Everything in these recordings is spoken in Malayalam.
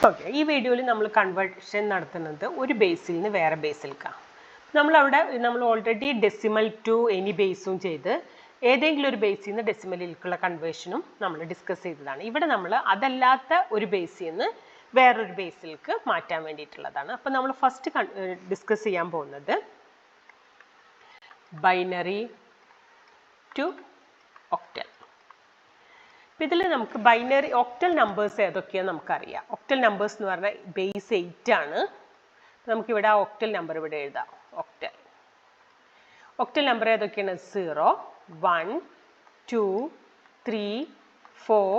ഓക്കെ, ഈ വീഡിയോയിൽ നമ്മൾ കൺവേർഷൻ നടത്തുന്നത് ഒരു ബേസിൽ നിന്ന് വേറെ ബേസിലേക്കാണ്. നമ്മൾ ഓൾറെഡി ഡെസിമൽ ടു എനി ബേസും ചെയ്ത് ഏതെങ്കിലും ഒരു ബേസിൽ നിന്ന് ഡെസിമലിലേക്കുള്ള കൺവേർഷനും നമ്മൾ ഡിസ്കസ് ചെയ്തതാണ്. ഇവിടെ നമ്മൾ അതല്ലാത്ത ഒരു ബേസിൽ നിന്ന് വേറൊരു ബേസിലേക്ക് മാറ്റാൻ വേണ്ടിയിട്ടുള്ളതാണ്. അപ്പോൾ നമ്മൾ ഫസ്റ്റ് ഡിസ്കസ് ചെയ്യാൻ പോകുന്നത് ബൈനറി ടു ഒക്ടൽ. അപ്പോൾ ഇതിൽ നമുക്ക് ബൈനറി ഒക്ടൽ നമ്പേഴ്സ് ഏതൊക്കെയാണെന്ന് നമുക്കറിയാം. ഒക്ടൽ നമ്പേഴ്സ് എന്ന് പറഞ്ഞാൽ ബേസ് 8 ആണ്. നമുക്കിവിടെ ആ ഒക്ടൽ നമ്പർ ഇവിടെ എഴുതാം. ഒക്ടൽ നമ്പർ ഏതൊക്കെയാണ്? 0, 1, 2, 3, 4,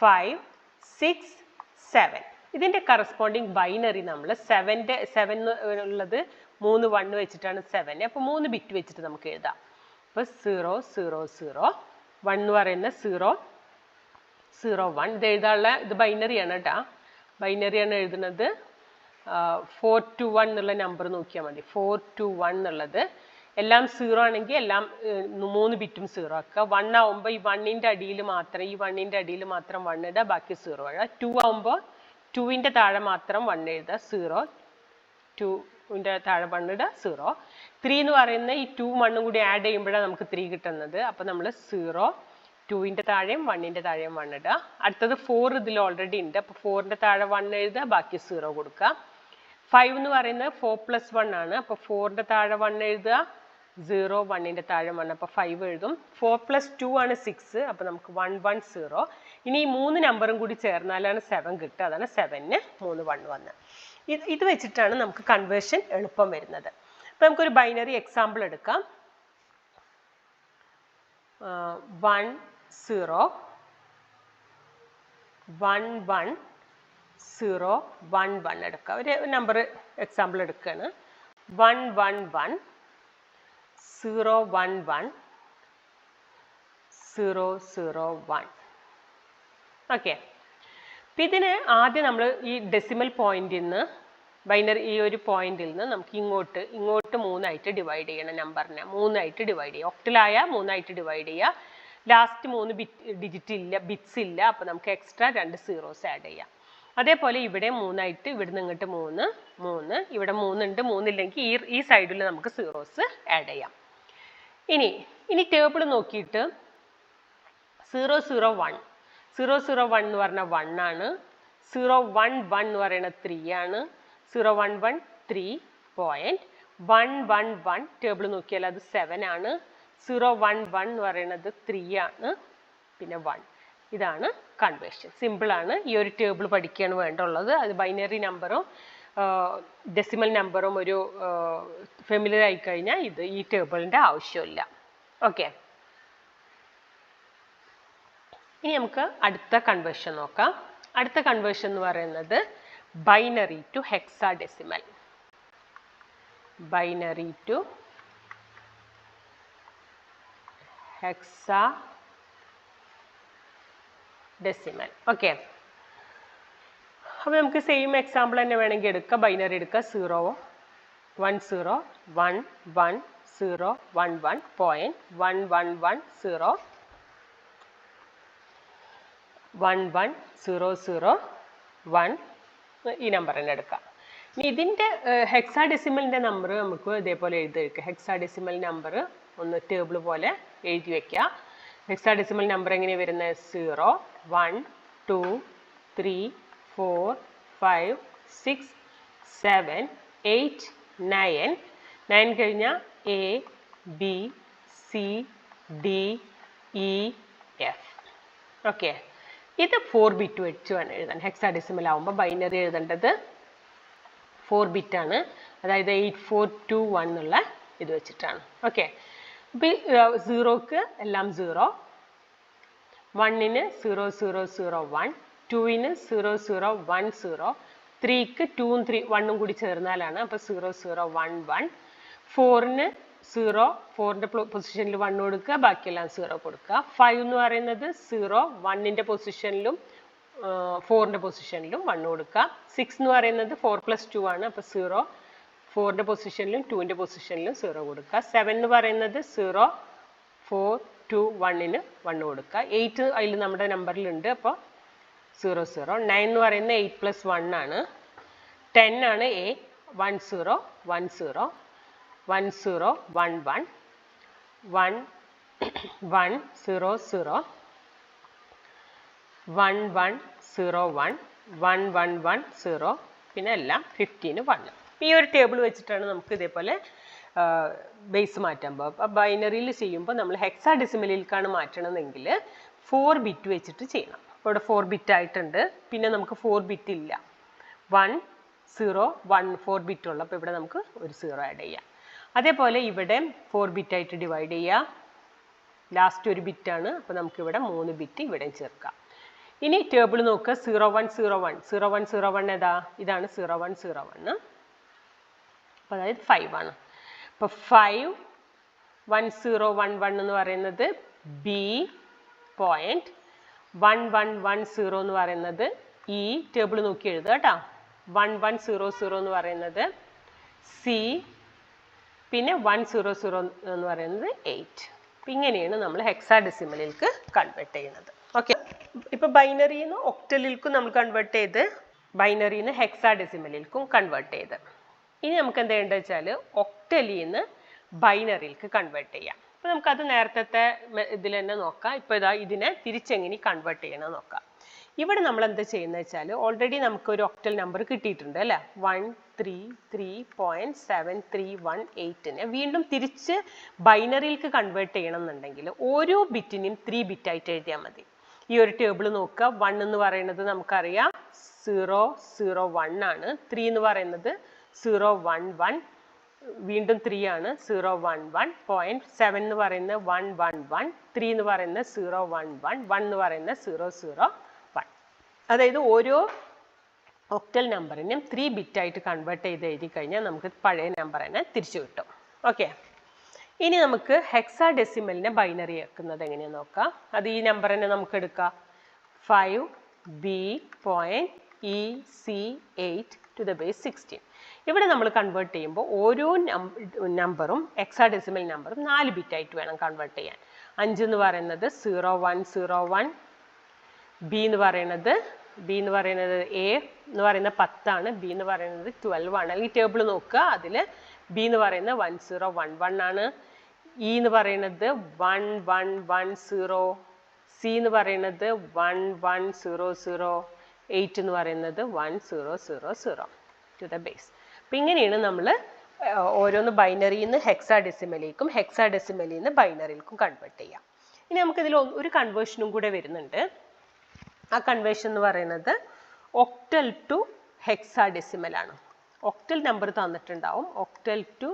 5, 6, 7. ഇതിൻ്റെ കറസ്പോണ്ടിങ് ബൈനറി നമ്മൾ 7 ഉള്ളത് 3 1 വെച്ചിട്ടാണ് 7. അപ്പോൾ 3 ബിറ്റ് വെച്ചിട്ട് നമുക്ക് എഴുതാം. അപ്പോൾ 0 0 0, 1 എന്ന് പറയുന്നത് 0 0 1. ഇത് എഴുതാനുള്ള ഇത് ബൈനറിയാണ് കേട്ടോ. ബൈനറിയാണ് എഴുതുന്നത്. 4 to 1 എന്നുള്ള നമ്പർ നോക്കിയാൽ മതി. 4 to 1 എന്നുള്ളത് എല്ലാം 0 ആണെങ്കിൽ എല്ലാം 3 ബിറ്റും 0 ആക്കുക. 1 ആവുമ്പോൾ ഈ 1ൻ്റെ അടിയിൽ മാത്രം 1 ഇടുക, ബാക്കി 0 എഴുതുക. 2 ആവുമ്പോൾ 2ൻ്റെ താഴെ മാത്രം 1 എഴുതുക, 0 2ൻ്റെ താഴെ 1 ഇടുക, 0. 3 എന്ന് പറയുന്ന ഈ 2 1 കൂടി ആഡ് ചെയ്യുമ്പോഴാണ് നമുക്ക് 3 കിട്ടുന്നത്. അപ്പോൾ നമ്മൾ 0 2ൻ്റെ താഴെയും 1ൻ്റെ താഴെയും 1 ഇടുക. അടുത്തത് 4 ഇതിൽ ഓൾറെഡി ഉണ്ട്. അപ്പോൾ 4ൻ്റെ താഴെ 1 എഴുതുക, ബാക്കി 0 കൊടുക്കുക. 5 എന്ന് പറയുന്നത് 4 + 1 ആണ്. അപ്പോൾ 4ൻ്റെ താഴെ 1 എഴുതുക, 0 1ൻ്റെ താഴെ 1, അപ്പോൾ 5 എഴുതും. 4 + 2 ആണ് 6. അപ്പോൾ നമുക്ക് 1 1 0. ഇനി ഈ 3 നമ്പറും കൂടി ചേർന്നാലാണ് 7 കിട്ടുക. അതാണ് 7ന് 3 1 വന്ന്. ഇത് വെച്ചിട്ടാണ് നമുക്ക് കൺവേർഷൻ എളുപ്പം വരുന്നത്. അപ്പോൾ നമുക്കൊരു ബൈനറി എക്സാമ്പിൾ എടുക്കാം. 1 0 1 1 0 1 1 എടുക്കുക. ഒരു നമ്പർ എക്സാമ്പിൾ എടുക്കുകയാണ്. 1 1 1 0 1 1 0 0 1. ഓക്കെ, അപ്പം ഇതിന് ആദ്യം നമ്മൾ ഈ ഡെസിമൽ പോയിന്റിൽ നിന്ന് ബൈനറി ഈ ഒരു പോയിന്റിൽ നിന്ന് നമുക്ക് ഇങ്ങോട്ട് 3 ആയിട്ട് ഡിവൈഡ് ചെയ്യണം. നമ്പറിനെ 3 ആയിട്ട് ഡിവൈഡ് ചെയ്യുക. ഒക്ടലായ 3 ആയിട്ട് ഡിവൈഡ് ചെയ്യുക. ലാസ്റ്റ് 3 ബിറ്റ്സ് ഇല്ല. അപ്പോൾ നമുക്ക് എക്സ്ട്രാ 2 സീറോസ് ആഡ് ചെയ്യാം. അതേപോലെ ഇവിടെ 3 ആയിട്ട് ഇവിടുന്ന് ഇങ്ങോട്ട് 3 ഇവിടെ 3 ഉണ്ട്. 3 ഇല്ലെങ്കിൽ ഈ സൈഡിൽ നമുക്ക് സീറോസ് ആഡ് ചെയ്യാം. ഇനി ടേബിൾ നോക്കിയിട്ട് 0 0 1 0 0 1 എന്ന് പറഞ്ഞാൽ 1 ആണ്. 0 1 1 എന്ന് പറയുന്നത് 3 ആണ്. 0 1 1 3 പോയിന്റ്. 1 1 1 ടേബിൾ നോക്കിയാൽ അത് 7 ആണ്. 0 1 1 എന്ന് പറയുന്നത് 3 ആണ്. പിന്നെ 1. ഇതാണ് കൺവേർഷൻ. സിമ്പിളാണ്. ഈ ഒരു ടേബിൾ പഠിക്കുകയാണ് വേണ്ടുള്ളത്. അത് ബൈനറി നമ്പറും ഡെസിമൽ നമ്പറും ഒരു ഫെമിലിയർ ആയി കഴിഞ്ഞാൽ ഈ ടേബിളിൻ്റെ ആവശ്യമില്ല. ഓക്കെ, ഇനി നമുക്ക് അടുത്ത കൺവേർഷൻ നോക്കാം. അടുത്ത കൺവേർഷൻ എന്ന് പറയുന്നത് binary to hexadecimal. Binary to hexadecimal. Okay, അപ്പോൾ നമുക്ക് സെയിം എക്സാമ്പിൾ തന്നെ വേണമെങ്കിൽ എടുക്കാം. ബൈനറി എടുക്കുക. 0 1 0 1 1 0 1 1 പോയിന്റ്. 1 1 1 0 1 1 0 0 1. ഈ നമ്പർ തന്നെ എടുക്കാം. ഇനി ഇതിൻ്റെ ഹെക്സാഡെസിമലിൻ്റെ നമ്പർ നമുക്ക് ഇതേപോലെ എഴുതിയെടുക്കുക. ഹെക്സാഡെസിമൽ നമ്പർ ഒന്ന് ടേബിൾ പോലെ എഴുതി വയ്ക്കുക. ഹെക്സാഡെസിമൽ നമ്പർ എങ്ങനെയാണ് വരുന്നത്? 0 1 2 3 4 5 6 7 8 9 9 കഴിഞ്ഞാൽ A B C D E F. Okay, ഇത് 4 ബിറ്റ് വെച്ച് വേണം എഴുതാൻ. ഹെക്സാഡെസിമൽ ആവുമ്പോൾ ബൈനറി എഴുതേണ്ടത് 4 ബിറ്റാണ്. അതായത് 8421 എന്നുള്ള ഇത് വെച്ചിട്ടാണ്. ഓക്കെ, അപ്പോൾ 0ക്ക് എല്ലാം 0, 1ന് 0 0 0 1, 2ന് 0 0 1 0, 3ക്ക് 2ഉം 1ഉം കൂടി ചേർന്നാലാണ്. അപ്പോൾ 0 0 1 1. 4ന് 0 4ൻ്റെ പൊസിഷനിൽ 1 കൊടുക്കുക, ബാക്കിയെല്ലാം 0 കൊടുക്കുക. 5 എന്ന് പറയുന്നത് 0 1ൻ്റെ പൊസിഷനിലും 4ൻ്റെ പൊസിഷനിലും 1 കൊടുക്കുക. 6 എന്ന് പറയുന്നത് 4 + 2 ആണ്. അപ്പോൾ 0 4ൻ്റെ പൊസിഷനിലും 2ൻ്റെ പൊസിഷനിലും 0 കൊടുക്കുക. 7 എന്ന് പറയുന്നത് 0 4 2 1ന് 1 കൊടുക്കുക. 8 അതിൽ നമ്മുടെ നമ്പറിലുണ്ട്. അപ്പോൾ 0 0. 9 എന്ന് പറയുന്നത് 8 പ്ലസ് 1 ആണ്. 10 ആണ് എ. 1 0 1 0 1 0 1 1 1 1 0 0 1 1 0 1 1 1 1 0 പിന്നെ എല്ലാം 15 1. ഈ ഒരു ടേബിൾ വെച്ചിട്ടാണ് നമുക്ക് ഇതേപോലെ ബേസ് മാറ്റാൻ പോകുക. അപ്പോൾ ബൈനറിയിൽ ചെയ്യുമ്പോൾ നമ്മൾ ഹെക്സാഡെസിമലിലേക്കാണ് മാറ്റണമെങ്കിൽ 4 ബിറ്റ് വെച്ചിട്ട് ചെയ്യണം. അപ്പോൾ ഇവിടെ 4 ബിറ്റ് ആയിട്ടുണ്ട്. പിന്നെ നമുക്ക് 4 ബിറ്റ് ഇല്ല. 1 0 1 4 ബിറ്റ് ഉള്ളൂ. അപ്പോൾ ഇവിടെ നമുക്ക് ഒരു 0 ആഡ് ചെയ്യാം. അതേപോലെ ഇവിടെ 4 ബിറ്റ് ആയിട്ട് ഡിവൈഡ് ചെയ്യുക. ലാസ്റ്റ് ഒരു ബിറ്റാണ്. അപ്പോൾ നമുക്കിവിടെ 3 ബിറ്റ് ഇവിടെയും ചേർക്കാം. ഇനി ടേബിൾ നോക്കുക. 0 1 0 1 0 1 0 1 ഏതാ? ഇതാണ് 0 1 0 1. അപ്പോൾ അതായത് 5 ആണ്. അപ്പോൾ 5 1 0 1 1 എന്ന് പറയുന്നത് ബി പോയിന്റ്. 1 1 1 0 എന്ന് പറയുന്നത് ഈ ടേബിൾ നോക്കി എഴുതുക കേട്ടോ. 1 1 0 0 എന്ന് പറയുന്നത് സി. പിന്നെ 1 0 0 എന്ന് പറയുന്നത് 8. അപ്പം ഇങ്ങനെയാണ് നമ്മൾ ഹെക്സാഡെസിമലിലേക്ക് കൺവേർട്ട് ചെയ്യുന്നത്. ഓക്കെ, ഇപ്പം ബൈനറിയിൽ നിന്ന് ഒക്ടലിലേക്കും നമ്മൾ കൺവേർട്ട് ചെയ്ത് ബൈനറിയിൽ നിന്ന് ഹെക്സാഡെസിമലിലേക്കും കൺവേർട്ട് ചെയ്ത് ഇനി നമുക്ക് എന്താ ചെയ്യേണ്ടത് വെച്ചാൽ ഒക്ടലിൽ നിന്ന് ബൈനറിയിലേക്ക് കൺവേർട്ട് ചെയ്യാം. അപ്പോൾ നമുക്കത് നേരത്തെ ഇതിൽ തന്നെ നോക്കാം. ഇപ്പോൾ ഇതാ ഇതിനെ തിരിച്ചെങ്ങനെ കൺവേർട്ട് ചെയ്യണം നോക്കാം. ഇവിടെ നമ്മൾ എന്താ ചെയ്യുന്നത് വെച്ചാൽ ഓൾറെഡി നമുക്കൊരു ഒക്ടൽ നമ്പർ കിട്ടിയിട്ടുണ്ട് അല്ലേ. 133.7318 വീണ്ടും തിരിച്ച് ബൈനറിയിലേക്ക് കൺവേർട്ട് ചെയ്യണം എന്നുണ്ടെങ്കിൽ ഓരോ ബിറ്റിനെയും 3 ബിറ്റായിട്ട് എഴുതിയാൽ മതി. ഈ ഒരു ടേബിൾ നോക്കുക. 1 എന്ന് പറയുന്നത് നമുക്കറിയാം 0 0 1 ആണ്. 3 എന്ന് പറയുന്നത് 0 1 1 വീണ്ടും 3 ആണ് 0 1 1. 0.7 എന്ന് പറയുന്നത് 1 1 1. 3 എന്ന് പറയുന്നത് 0 1 1. 1 എന്ന് പറയുന്നത് 0 0 1. അതായത് ഓരോ ഒക്ടൽ നമ്പറിനും 3 ബിറ്റായിട്ട് കൺവേർട്ട് ചെയ്ത് എഴുതി കഴിഞ്ഞാൽ നമുക്ക് പഴയ നമ്പർ തന്നെ തിരിച്ചു കിട്ടും. ഓക്കെ, ഇനി നമുക്ക് ഹെക്സാഡെസിമലിനെ ബൈനറി ആക്കുന്നത് എങ്ങനെയാണെന്ന് നോക്കാം. അത് ഈ നമ്പർ തന്നെ നമുക്ക് എടുക്കാം. 5b.EC8 to the base 16. ഇവിടെ നമ്മൾ കൺവേർട്ട് ചെയ്യുമ്പോൾ ഓരോ നമ്പറും ഹെക്സാഡെസിമൽ നമ്പറും 4 ബിറ്റായിട്ട് വേണം കൺവേർട്ട് ചെയ്യാൻ. 5 എന്ന് പറയുന്നത് 0 1 0 1. ബി എന്ന് പറയുന്നത് എ എന്ന് പറയുന്നത് 10 ആണ്. ബി എന്ന് പറയുന്നത് 12 ആണ്. ഈ ടേബിൾ നോക്കുക. അതിൽ ബി എന്ന് പറയുന്നത് 1 0 1 1 ആണ്. ഇ എന്ന് പറയുന്നത് 1 1 1 0. സി എന്ന് പറയുന്നത് 1 1 0 0. 8 എന്ന് പറയുന്നത് 1 0 0 0 ടു ദ ബേസ്. അപ്പം ഇങ്ങനെയാണ് നമ്മൾ ഓരോന്ന് ബൈനറിയിൽ നിന്ന് ഹെക്സാഡെസിമലിലേക്കും ഹെക്സാഡെസിമലിൽ നിന്ന് ബൈനറിയിലേക്കും കൺവേർട്ട് ചെയ്യാം. ഇനി നമുക്കിതിൽ ഒരു കൺവേർഷനും കൂടെ വരുന്നുണ്ട്. ആ കൺവേർഷൻ എന്ന് പറയുന്നത് ഒക്ടൽ ടു ഹെക്സാഡെസിമൽ ആണ്. ഒക്ടൽ നമ്പർ തന്നിട്ടുണ്ടാവും. Octal to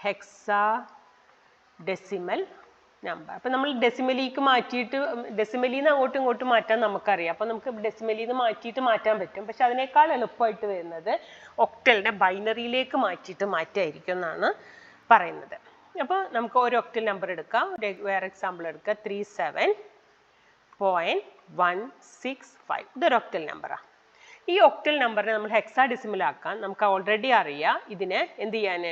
hexadecimal number. അപ്പം നമ്മൾ ഡെസിമലിലേക്ക് മാറ്റിയിട്ട് ഡെസിമലിൽ നിന്ന് അങ്ങോട്ടും ഇങ്ങോട്ടും മാറ്റാൻ നമുക്കറിയാം. അപ്പം നമുക്ക് ഡെസിമലിൽ നിന്ന് മാറ്റിയിട്ട് മാറ്റാൻ പറ്റും. പക്ഷെ അതിനേക്കാൾ എളുപ്പമായിട്ട് വരുന്നത് ഒക്ടലിനെ ബൈനറിയിലേക്ക് മാറ്റിയിട്ട് മാറ്റായിരിക്കും എന്നാണ് പറയുന്നത്. അപ്പോൾ നമുക്ക് ഒരു ഒക്ടൽ നമ്പർ എടുക്കാം. വേറെ എക്സാമ്പിൾ എടുക്കുക. 37.165. ഇതൊരു ഒക്ടൽ നമ്പറാണ്. ഈ ഒക്ടൽ നമ്പറിനെ നമ്മൾ ഹെക്സാഡെസിമൽ ആക്കാൻ നമുക്ക് ഓൾറെഡി അറിയാം. ഇതിനെ എന്ത് ചെയ്യാൻ?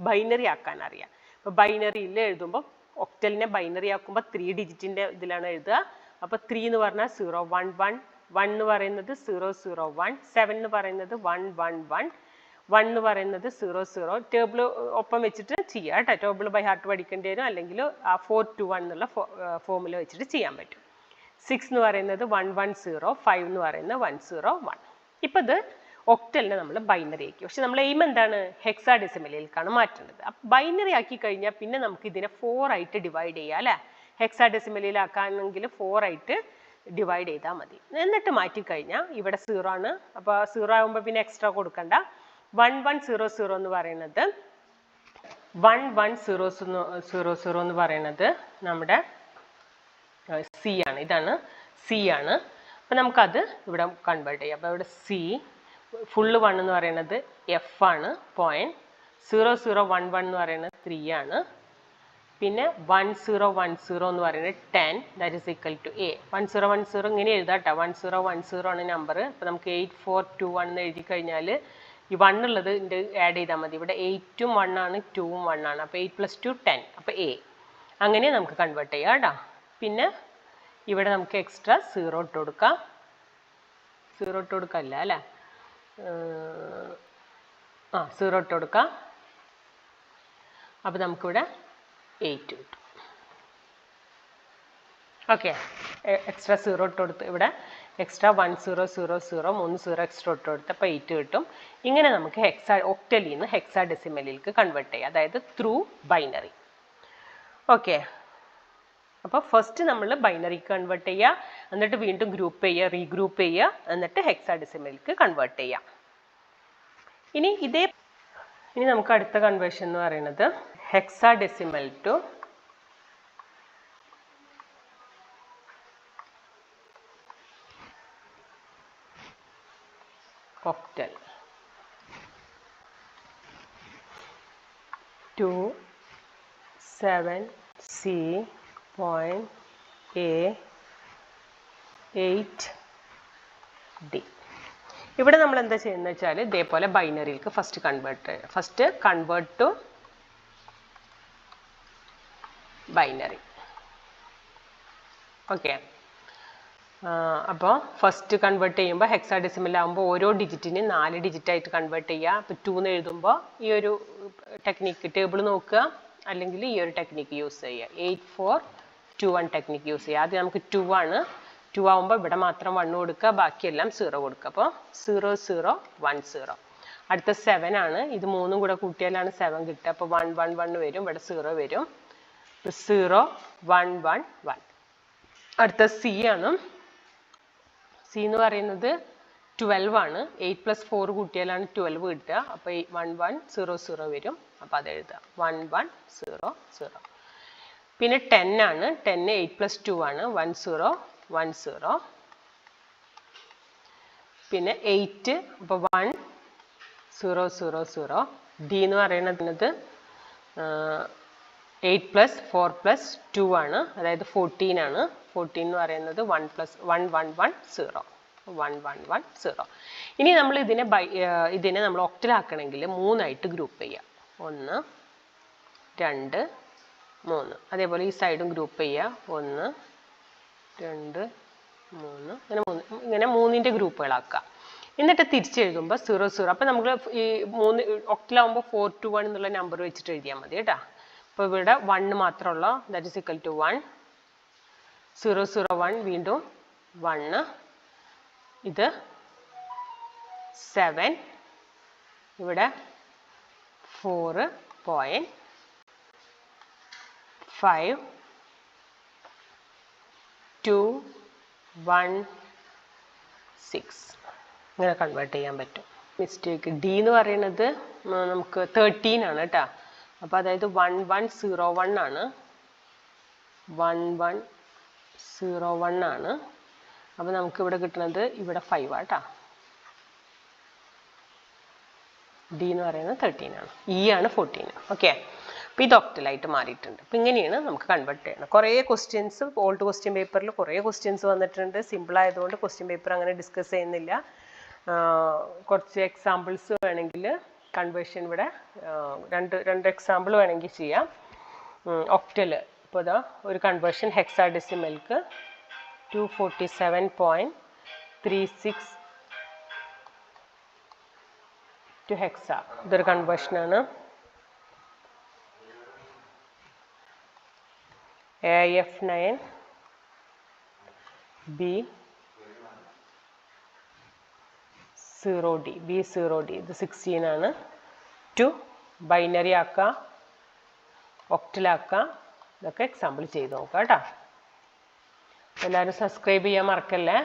ബൈനറി ആക്കാൻ അറിയാം. അപ്പോൾ ബൈനറിയിൽ എഴുതുമ്പോൾ ഒക്ടലിനെ ബൈനറി ആക്കുമ്പോൾ 3 ഡിജിറ്റിൻ്റെ ഇതിലാണ് എഴുതുക. അപ്പോൾ 3 എന്ന് പറഞ്ഞാൽ 0 1 1. 1 എന്ന് പറയുന്നത് 0 0 1. 7 എന്ന് പറയുന്നത് 1 1 1. 1 എന്ന് പറയുന്നത് 0 0. ടേബിൾ ഒപ്പം വെച്ചിട്ട് ചെയ്യാം കേട്ടോ. ടേബിൾ ബൈ ഹാർട്ട് പഠിക്കേണ്ടി വരും. അല്ലെങ്കിൽ ആ 4 2 1 എന്നുള്ള ഫോമുല വെച്ചിട്ട് ചെയ്യാൻ പറ്റും. 6 എന്ന് പറയുന്നത് 1 1 0. 5 എന്ന് പറയുന്നത് 1 0 1. ഇപ്പം ഇത് ഒക്ടലിനെ നമ്മൾ ബൈനറി ആക്കി. പക്ഷെ നമ്മൾ എയിം എന്താണ്? ഹെക്സാഡെസിമലിലേക്കാണ് മാറ്റുന്നത്. അപ്പം ബൈനറി ആക്കി കഴിഞ്ഞാൽ പിന്നെ നമുക്ക് ഇതിനെ 4 ആയിട്ട് ഡിവൈഡ് ചെയ്യാം അല്ലേ. ഹെക്സാഡെസിമലിലാക്കാണെങ്കിൽ 4 ആയിട്ട് ഡിവൈഡ് ചെയ്താൽ മതി. എന്നിട്ട് മാറ്റിക്കഴിഞ്ഞാൽ ഇവിടെ 0 ആണ്. അപ്പോൾ 0 ആകുമ്പോൾ പിന്നെ എക്സ്ട്രാ കൊടുക്കണ്ട. 1 1 0 0 എന്ന് പറയുന്നത് 1 1 0 0 0 എന്ന് പറയുന്നത് നമ്മുടെ സി ആണ്. ഇതാണ് സി ആണ്. അപ്പം നമുക്കത് ഇവിടെ കൺവേർട്ട് ചെയ്യാം. അപ്പോൾ ഇവിടെ സി ഫുള്ള് 1 എന്ന് പറയുന്നത് എഫ് ആണ്. 0.0011 എന്ന് പറയുന്നത് 3 ആണ്. പിന്നെ 1010 എന്ന് പറയുന്നത് 10. That is equal to A. 1010 ഇങ്ങനെ എഴുതാം കേട്ടോ. 1010 ആണ് നമ്പർ. അപ്പോൾ നമുക്ക് 8421 എന്ന് എഴുതി കഴിഞ്ഞാൽ ഈ 1 ഉള്ളത് ആഡ് ചെയ്താൽ മതി. ഇവിടെ 8ഉം 1 ആണ്, 2ഉം 1 ആണ്. അപ്പോൾ 8 + 2 10. അപ്പോൾ എ. അങ്ങനെ നമുക്ക് കൺവേർട്ട് ചെയ്യാം കേട്ടോ. പിന്നെ ഇവിടെ നമുക്ക് എക്സ്ട്രാ 0 ഇട്ട് കൊടുക്കാം. 0 ഇട്ട് കൊടുക്കല്ല അല്ലേ, 0 ഇട്ട് കൊടുക്കാം. അപ്പോൾ നമുക്കിവിടെ 8 കിട്ടും. ഓക്കെ, എക്സ്ട്രാ 0 ഇട്ട് കൊടുത്ത് ഇവിടെ എക്സ്ട്രാ 1 0 0 0 3 0 എക്സ്ട്രാ ഇട്ട് കൊടുത്ത് അപ്പോൾ 8 കിട്ടും. ഇങ്ങനെ നമുക്ക് ഒക്ടലിൽ നിന്ന് ഹെക്സാഡെസിമലിലേക്ക് കൺവേർട്ട് ചെയ്യാം, അതായത് ത്രൂ ബൈനറി. ഓക്കെ, അപ്പോൾ ഫസ്റ്റ് നമ്മൾ ബൈനറി കൺവേർട്ട് ചെയ്യുക, എന്നിട്ട് വീണ്ടും ഗ്രൂപ്പ് ചെയ്യുക, റീഗ്രൂപ്പ് ചെയ്യുക, എന്നിട്ട് ഹെക്സാഡെസിമലിലേക്ക് കൺവേർട്ട് ചെയ്യാം. ഇനി നമുക്ക് അടുത്ത കൺവേർഷൻ എന്ന് പറയുന്നത് ഹെക്സാഡെസിമൽ ടു octal. 27C.A8D. ഇവിടെ നമ്മൾ എന്താ ചെയ്യുന്നത് വെച്ചാൽ ഇതേപോലെ ബൈനറിയിലേക്ക് first convert to binary. Okay, അപ്പോൾ ഫസ്റ്റ് കൺവേർട്ട് ചെയ്യുമ്പോൾ ഹെക്സാഡെസിമലാകുമ്പോൾ ഓരോ ഡിജിറ്റിനും 4 ഡിജിറ്റായിട്ട് കൺവേർട്ട് ചെയ്യുക. അപ്പോൾ 2 എന്ന് എഴുതുമ്പോൾ ഈ ഒരു ടെക്നിക്ക് ടേബിൾ നോക്കുക, അല്ലെങ്കിൽ ഈ ഒരു ടെക്നിക്ക് യൂസ് ചെയ്യുക, 8421 ടെക്നിക്ക് യൂസ് ചെയ്യുക. ആദ്യം നമുക്ക് 2 ആണ്, 2 ആകുമ്പോൾ ഇവിടെ മാത്രം 1 കൊടുക്കുക, ബാക്കിയെല്ലാം 0 കൊടുക്കുക. അപ്പോൾ 0 0 1 0. അടുത്ത 7 ആണ്, ഇത് 3 കൂടെ കൂട്ടിയാലാണ് 7 കിട്ടുക. അപ്പോൾ 1 1 1 വരും, ഇവിടെ 0 വരും. 0 1 1 1. അടുത്ത സി ആണ്. സി എന്ന് പറയുന്നത് 12 ആണ്, 8 + 4 കൂട്ടിയാലാണ് 12 കിട്ടുക. അപ്പോൾ 1 1 0 0 വരും, അപ്പോൾ അത് എഴുതുക 1 1 0 0. പിന്നെ 10 ആണ്, 10 8 + 2 ആണ്, 1 0 1 0. പിന്നെ 8, അപ്പോൾ 1 0 0 0. ഡി എന്ന് പറയുന്നത് 8 + 4 + 2 ആണ്, അതായത് 14 ആണ്. 14 എന്ന് പറയുന്നത് 1 + 1 1 1 0 1 1 1 0. ഇനി നമ്മൾ ഇതിനെ നമ്മൾ ഒക്ടലാക്കണമെങ്കിൽ 3 ആയിട്ട് ഗ്രൂപ്പ് ചെയ്യാം. 1 2 3. അതേപോലെ ഈ സൈഡും ഗ്രൂപ്പ് ചെയ്യുക, 1 2 3, ഇങ്ങനെ 3ൻ്റെ ഗ്രൂപ്പുകളാക്കുക. എന്നിട്ട് തിരിച്ചെഴുതുമ്പോൾ 0 0. അപ്പോൾ നമുക്ക് ഈ 3 ഒക്ടലാകുമ്പോൾ 4 to 1 എന്നുള്ള നമ്പർ വെച്ചിട്ട് എഴുതിയാൽ മതി കേട്ടോ. അപ്പോൾ ഇവിടെ 1 മാത്രമുള്ള, ദാറ്റ് ഈസ് ഈക്വൽ ടു 1. 0 0 1 വീണ്ടും 1. ഇത് 7, ഇവിടെ 4.5 2 1 6. ഇങ്ങനെ കൺവേർട്ട് ചെയ്യാൻ പറ്റും. മിസ്റ്റേക്ക് ഡി എന്ന് പറയുന്നത് നമുക്ക് 13 ആണ് കേട്ടോ. അപ്പോൾ അതായത് 1 1 0 1 ആണ്, 1 1 0 1 ആണ്. അപ്പോൾ നമുക്ക് ഇവിടെ കിട്ടുന്നത് ഇവിടെ 5 ആട്ടോ. ഡി എന്ന് പറയുന്നത് 13 ആണ്, ഇ ആണ് 14. ഓക്കെ, അപ്പോൾ ഇത് ഒക്ടലായിട്ട് മാറിയിട്ടുണ്ട്. അപ്പോൾ ഇങ്ങനെയാണ് നമുക്ക് കൺവേർട്ട് ചെയ്യണം. കുറേ ക്വസ്റ്റ്യൻസ് ഓൾഡ് ക്വസ്റ്റ്യൻ പേപ്പറിൽ കുറേ ക്വസ്റ്റ്യൻസ് വന്നിട്ടുണ്ട്. സിമ്പിൾ ആയതുകൊണ്ട് ക്വസ്റ്റ്യൻ പേപ്പർ അങ്ങനെ ഡിസ്കസ് ചെയ്യുന്നില്ല. കുറച്ച് എക്സാമ്പിൾസ് വേണമെങ്കിൽ കൺവേർഷൻ ഇവിടെ രണ്ട് എക്സാമ്പിൾ വേണമെങ്കിൽ ചെയ്യാം. ഒക്ടൽ ഇപ്പോൾ ഇതാ ഒരു കൺവേർഷൻ ഹെക്സാഡെസിമൽക്ക് 247.36 ടു ഹെക്സ. ഇതൊരു കൺവേർഷനാണ്. AIF9 B0D ഇത് 16 ആണ്. ടു ബൈനറി ആക്കുക, ഒക്ടലാക്കുക. ഇതൊക്കെ എക്സാമ്പിൾ ചെയ്ത് നോക്കാം കേട്ടോ. എല്ലാവരും സബ്സ്ക്രൈബ് ചെയ്യാൻ മറക്കല്ലേ.